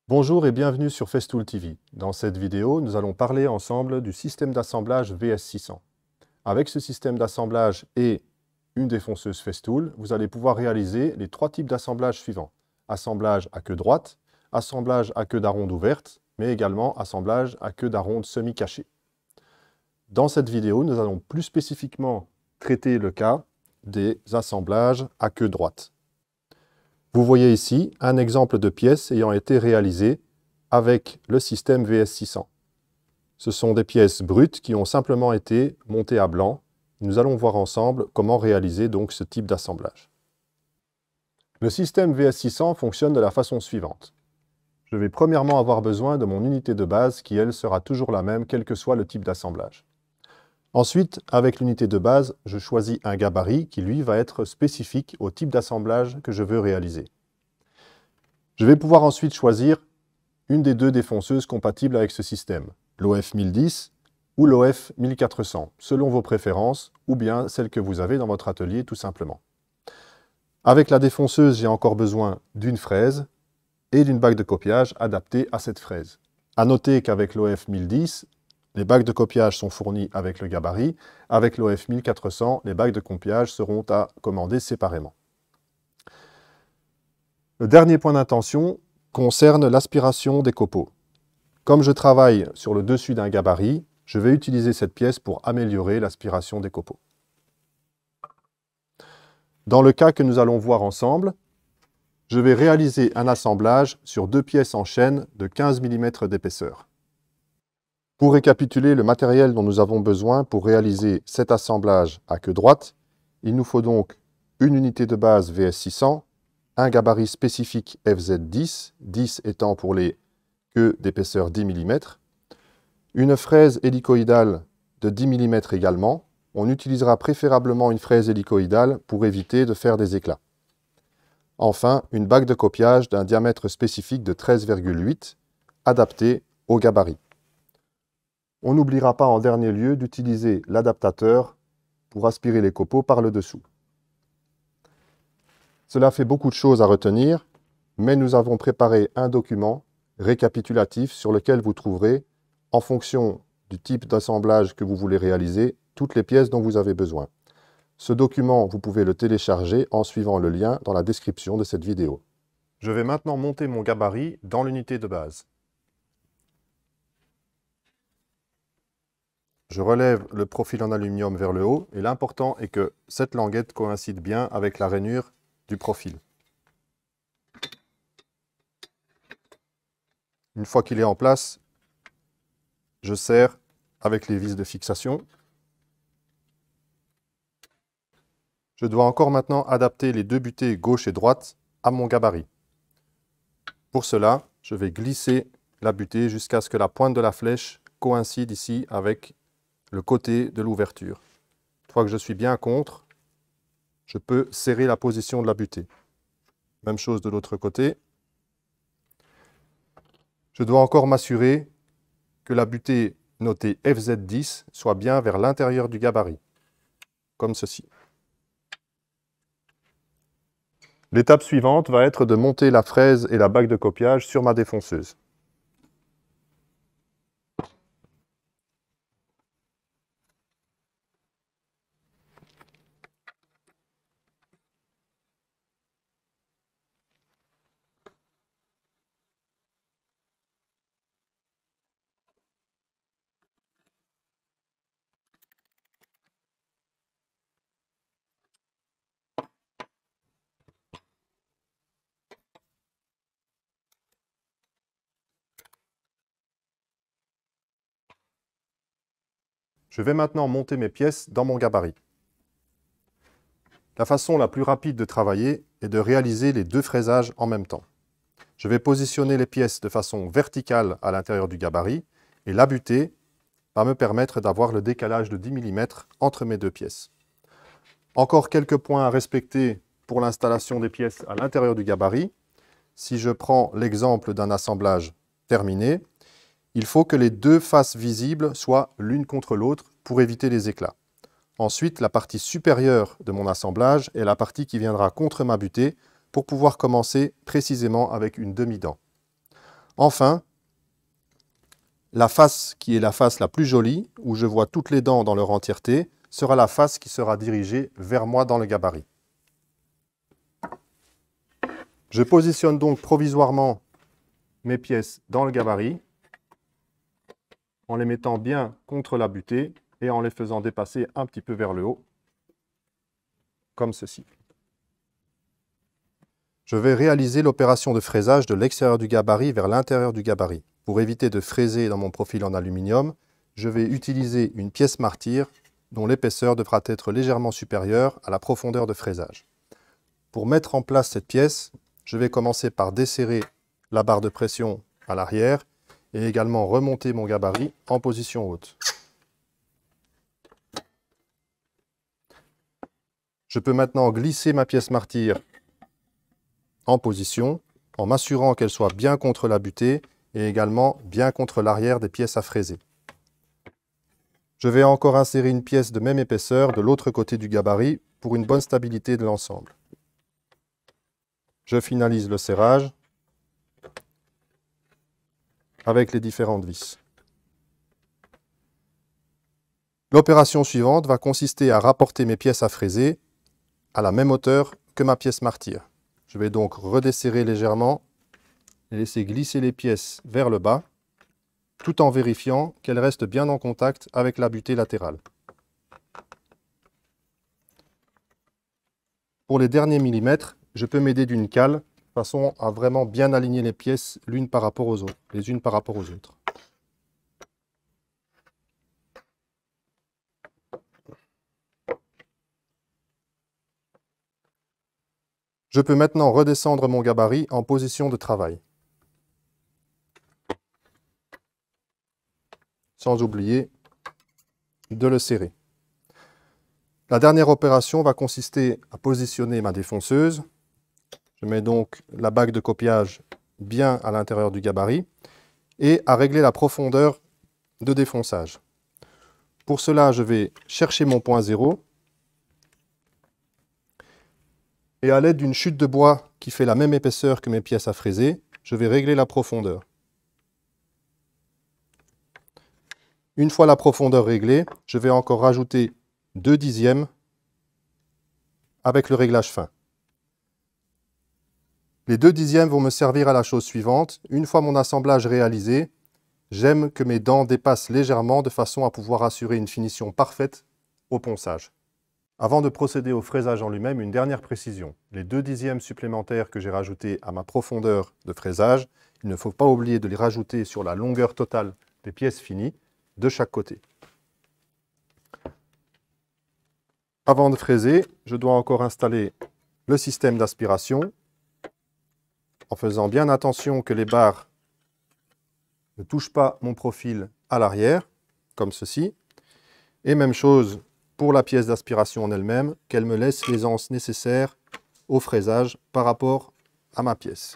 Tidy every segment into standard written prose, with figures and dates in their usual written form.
Bonjour et bienvenue sur Festool TV. Dans cette vidéo, nous allons parler ensemble du système d'assemblage VS600. Avec ce système d'assemblage et une défonceuse Festool, vous allez pouvoir réaliser les trois types d'assemblage suivants. Assemblage à queue droite, assemblage à queue d'aronde ouverte, mais également assemblage à queue d'aronde semi-cachée. Dans cette vidéo, nous allons plus spécifiquement traiter le cas des assemblages à queue droite. Vous voyez ici un exemple de pièce ayant été réalisée avec le système VS600. Ce sont des pièces brutes qui ont simplement été montées à blanc. Nous allons voir ensemble comment réaliser donc ce type d'assemblage. Le système VS600 fonctionne de la façon suivante. Je vais premièrement avoir besoin de mon unité de base qui, elle, sera toujours la même, quel que soit le type d'assemblage. Ensuite, avec l'unité de base, je choisis un gabarit qui, lui, va être spécifique au type d'assemblage que je veux réaliser. Je vais pouvoir ensuite choisir une des deux défonceuses compatibles avec ce système, l'OF 1010 ou l'OF 1400, selon vos préférences, ou bien celle que vous avez dans votre atelier tout simplement. Avec la défonceuse, j'ai encore besoin d'une fraise et d'une bague de copiage adaptée à cette fraise. A noter qu'avec l'OF 1010, les bagues de copiage sont fournies avec le gabarit. Avec l'OF 1400, les bagues de copiage seront à commander séparément. Le dernier point d'intention concerne l'aspiration des copeaux. Comme je travaille sur le dessus d'un gabarit, je vais utiliser cette pièce pour améliorer l'aspiration des copeaux. Dans le cas que nous allons voir ensemble, je vais réaliser un assemblage sur deux pièces en chaîne de 15 mm d'épaisseur. Pour récapituler le matériel dont nous avons besoin pour réaliser cet assemblage à queue droite, il nous faut donc une unité de base VS600, un gabarit spécifique FZ10, 10 étant pour les queues d'épaisseur 10 mm, une fraise hélicoïdale de 10 mm également. On utilisera préférablement une fraise hélicoïdale pour éviter de faire des éclats. Enfin, une bague de copiage d'un diamètre spécifique de 13,8, adaptée au gabarit. On n'oubliera pas en dernier lieu d'utiliser l'adaptateur pour aspirer les copeaux par le dessous. Cela fait beaucoup de choses à retenir, mais nous avons préparé un document récapitulatif sur lequel vous trouverez, en fonction du type d'assemblage que vous voulez réaliser, toutes les pièces dont vous avez besoin. Ce document, vous pouvez le télécharger en suivant le lien dans la description de cette vidéo. Je vais maintenant monter mon gabarit dans l'unité de base. Je relève le profil en aluminium vers le haut et l'important est que cette languette coïncide bien avec la rainure du profil. Une fois qu'il est en place, je serre avec les vis de fixation. Je dois encore maintenant adapter les deux butées gauche et droite à mon gabarit. Pour cela, je vais glisser la butée jusqu'à ce que la pointe de la flèche coïncide ici avec le côté de l'ouverture. Une fois que je suis bien contre, je peux serrer la position de la butée. Même chose de l'autre côté. Je dois encore m'assurer que la butée notée FZ10 soit bien vers l'intérieur du gabarit, comme ceci. L'étape suivante va être de monter la fraise et la bague de copiage sur ma défonceuse. Je vais maintenant monter mes pièces dans mon gabarit. La façon la plus rapide de travailler est de réaliser les deux fraisages en même temps. Je vais positionner les pièces de façon verticale à l'intérieur du gabarit et la butée va me permettre d'avoir le décalage de 10 mm entre mes deux pièces. Encore quelques points à respecter pour l'installation des pièces à l'intérieur du gabarit. Si je prends l'exemple d'un assemblage terminé, il faut que les deux faces visibles soient l'une contre l'autre pour éviter les éclats. Ensuite, la partie supérieure de mon assemblage est la partie qui viendra contre ma butée pour pouvoir commencer précisément avec une demi-dent. Enfin, la face qui est la face la plus jolie, où je vois toutes les dents dans leur entièreté, sera la face qui sera dirigée vers moi dans le gabarit. Je positionne donc provisoirement mes pièces dans le gabarit, en les mettant bien contre la butée et en les faisant dépasser un petit peu vers le haut, comme ceci. Je vais réaliser l'opération de fraisage de l'extérieur du gabarit vers l'intérieur du gabarit. Pour éviter de fraiser dans mon profil en aluminium, je vais utiliser une pièce martyre dont l'épaisseur devra être légèrement supérieure à la profondeur de fraisage. Pour mettre en place cette pièce, je vais commencer par desserrer la barre de pression à l'arrière et également remonter mon gabarit en position haute. Je peux maintenant glisser ma pièce martyre en position en m'assurant qu'elle soit bien contre la butée et également bien contre l'arrière des pièces à fraiser. Je vais encore insérer une pièce de même épaisseur de l'autre côté du gabarit pour une bonne stabilité de l'ensemble. Je finalise le serrage avec les différentes vis. L'opération suivante va consister à rapporter mes pièces à fraiser à la même hauteur que ma pièce martyre. Je vais donc redesserrer légèrement et laisser glisser les pièces vers le bas, tout en vérifiant qu'elles restent bien en contact avec la butée latérale. Pour les derniers millimètres, je peux m'aider d'une cale, de façon à vraiment bien aligner les pièces l'une par rapport aux autres, les unes par rapport aux autres. Je peux maintenant redescendre mon gabarit en position de travail. Sans oublier de le serrer. La dernière opération va consister à positionner ma défonceuse. Je mets donc la bague de copiage bien à l'intérieur du gabarit et à régler la profondeur de défonçage. Pour cela, je vais chercher mon point zéro et à l'aide d'une chute de bois qui fait la même épaisseur que mes pièces à fraiser, je vais régler la profondeur. Une fois la profondeur réglée, je vais encore rajouter 2 dixièmes avec le réglage fin. Les 2 dixièmes vont me servir à la chose suivante. Une fois mon assemblage réalisé, j'aime que mes dents dépassent légèrement de façon à pouvoir assurer une finition parfaite au ponçage. Avant de procéder au fraisage en lui-même, une dernière précision. Les 2 dixièmes supplémentaires que j'ai rajoutés à ma profondeur de fraisage, il ne faut pas oublier de les rajouter sur la longueur totale des pièces finies de chaque côté. Avant de fraiser, je dois encore installer le système d'aspiration en faisant bien attention que les barres ne touchent pas mon profil à l'arrière, comme ceci. Et même chose pour la pièce d'aspiration en elle-même, qu'elle me laisse l'aisance nécessaire au fraisage par rapport à ma pièce.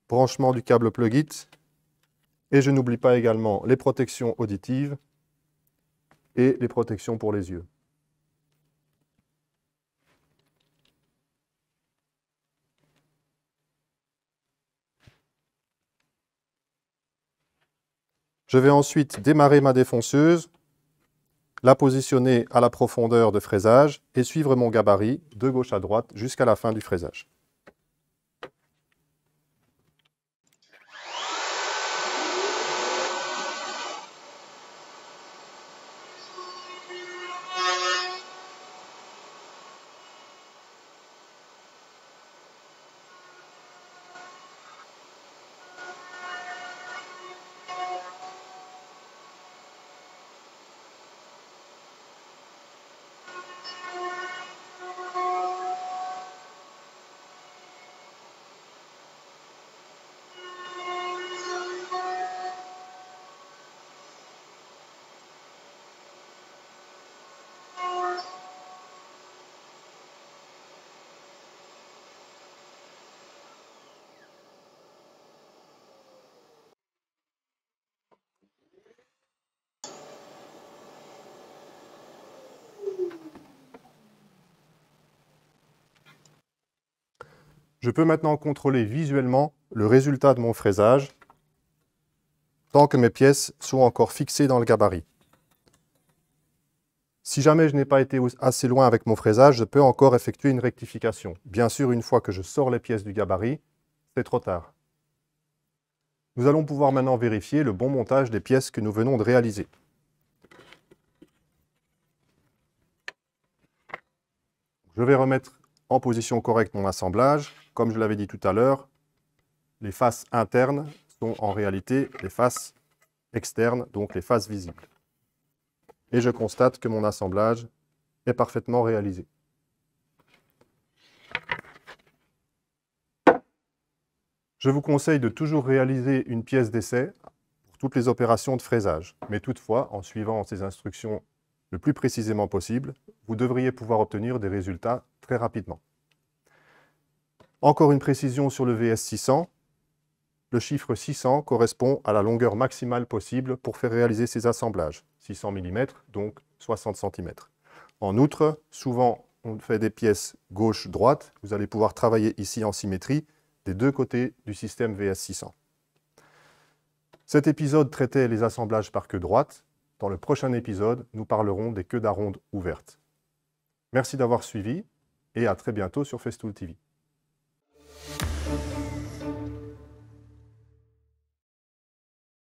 Branchement du câble plug-it. Et je n'oublie pas également les protections auditives et les protections pour les yeux. Je vais ensuite démarrer ma défonceuse, la positionner à la profondeur de fraisage et suivre mon gabarit de gauche à droite jusqu'à la fin du fraisage. Je peux maintenant contrôler visuellement le résultat de mon fraisage tant que mes pièces sont encore fixées dans le gabarit. Si jamais je n'ai pas été assez loin avec mon fraisage, je peux encore effectuer une rectification. Bien sûr, une fois que je sors les pièces du gabarit, c'est trop tard. Nous allons pouvoir maintenant vérifier le bon montage des pièces que nous venons de réaliser. Je vais remettre en position correcte mon assemblage. Comme je l'avais dit tout à l'heure, les faces internes sont en réalité les faces externes, donc les faces visibles. Et je constate que mon assemblage est parfaitement réalisé. Je vous conseille de toujours réaliser une pièce d'essai pour toutes les opérations de fraisage. Mais toutefois, en suivant ces instructions le plus précisément possible, vous devriez pouvoir obtenir des résultats très rapidement. Encore une précision sur le VS600. Le chiffre 600 correspond à la longueur maximale possible pour faire réaliser ces assemblages. 600 mm, donc 60 cm. En outre, souvent on fait des pièces gauche-droite. Vous allez pouvoir travailler ici en symétrie des deux côtés du système VS600. Cet épisode traitait les assemblages par queue droite. Dans le prochain épisode, nous parlerons des queues d'aronde ouvertes. Merci d'avoir suivi et à très bientôt sur Festool TV.